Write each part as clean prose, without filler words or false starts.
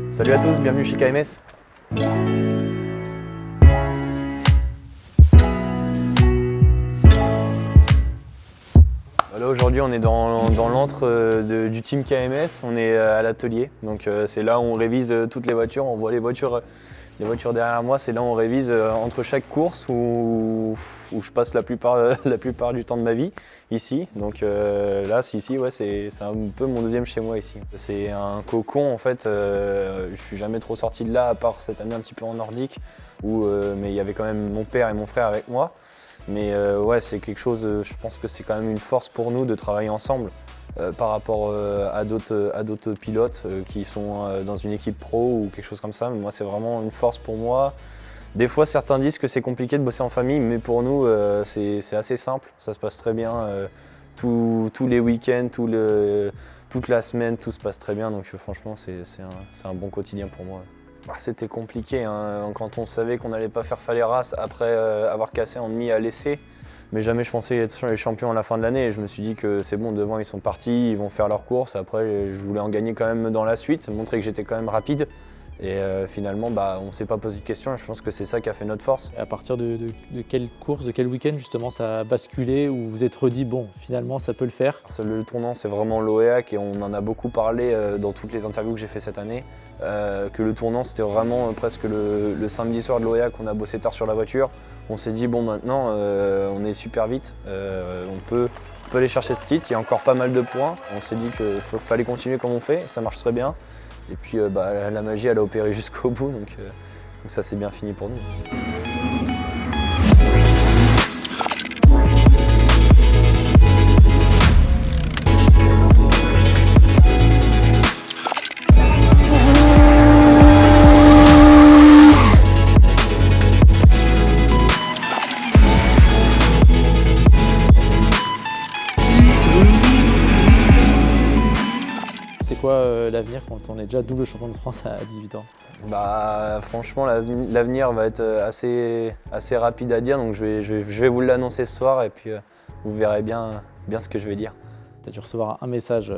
Salut à tous, bienvenue chez KMS. Là aujourd'hui on est dans l'antre du team KMS, on est à l'atelier, donc c'est là où on révise toutes les voitures, on voit les voitures derrière moi, c'est là où on révise entre chaque course où je passe la plupart du temps de ma vie ici. Donc là, ouais, c'est un peu mon deuxième chez moi ici. C'est un cocon en fait, je suis jamais trop sorti de là à part cette année un petit peu en nordique mais il y avait quand même mon père et mon frère avec moi. Mais ouais, c'est quelque chose, je pense que c'est quand même une force pour nous de travailler ensemble. Par rapport à d'autres pilotes qui sont dans une équipe pro ou quelque chose comme ça. Mais moi, c'est vraiment une force pour moi. Des fois, certains disent que c'est compliqué de bosser en famille, mais pour nous, c'est assez simple. Ça se passe très bien. Tous les week-ends, toute la semaine, tout se passe très bien. Donc franchement, c'est un bon quotidien pour moi. C'était compliqué hein, quand on savait qu'on n'allait pas faire Faleras après avoir cassé en demi à l'essai. Mais jamais je pensais être les champions à la fin de l'année. Je me suis dit que c'est bon, devant ils sont partis, ils vont faire leur course. Après, je voulais en gagner quand même dans la suite, montrer que j'étais quand même rapide. Et finalement, on ne s'est pas posé de questions et je pense que c'est ça qui a fait notre force. À partir de quelle course, de quel week-end justement ça a basculé où vous vous êtes redit bon, finalement ça peut le faire? Le tournant, c'est vraiment l'OEAC et on en a beaucoup parlé dans toutes les interviews que j'ai fait cette année. Que le tournant, c'était vraiment presque le samedi soir de l'OEAC, on a bossé tard sur la voiture. On s'est dit bon, maintenant on est super vite, on peut aller chercher ce titre, il y a encore pas mal de points. On s'est dit qu'il fallait continuer comme on fait, ça marche très bien. Et puis la magie, elle a opéré jusqu'au bout, donc ça s'est bien fini pour nous. C'est quoi l'avenir quand on est déjà double champion de France à 18 ans? Franchement, l'avenir va être assez rapide à dire, donc je vais vous l'annoncer ce soir et puis vous verrez bien ce que je vais dire. Tu as dû recevoir un message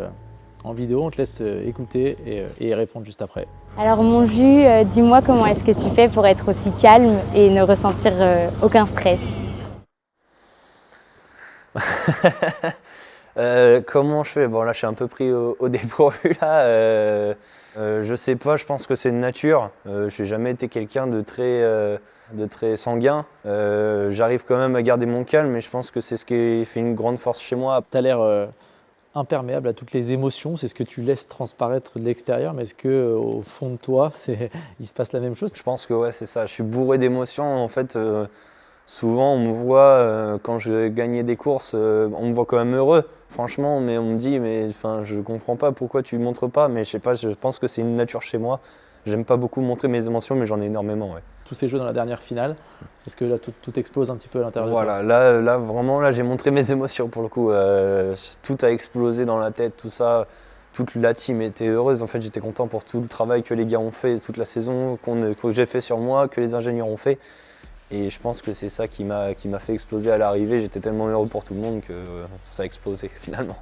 en vidéo, on te laisse écouter et répondre juste après. Alors mon Jus, dis-moi comment est-ce que tu fais pour être aussi calme et ne ressentir aucun stress? Comment je fais? Bon là je suis un peu pris au dépourvu là. Je sais pas, je pense que c'est de nature. Je n'ai jamais été quelqu'un de très sanguin. J'arrive quand même à garder mon calme et je pense que c'est ce qui fait une grande force chez moi. Tu as l'air imperméable à toutes les émotions, c'est ce que tu laisses transparaître de l'extérieur, mais est-ce qu'au fond de toi, il se passe la même chose? Je pense que ouais, c'est ça, je suis bourré d'émotions en fait. Souvent, on me voit, quand je gagnais des courses, on me voit quand même heureux, franchement, mais on me dit, mais je comprends pas pourquoi tu ne montres pas, mais je sais pas, je pense que c'est une nature chez moi. J'aime pas beaucoup montrer mes émotions, mais j'en ai énormément, ouais. Tous ces jeux dans la dernière finale, est-ce que là tout explose un petit peu à l'intérieur de toi? Voilà, là vraiment, là j'ai montré mes émotions pour le coup. Tout a explosé dans la tête, tout ça. Toute la team était heureuse, en fait j'étais content pour tout le travail que les gars ont fait, toute la saison que j'ai fait sur moi, que les ingénieurs ont fait. Et je pense que c'est ça qui m'a fait exploser à l'arrivée. J'étais tellement heureux pour tout le monde que ça a explosé finalement.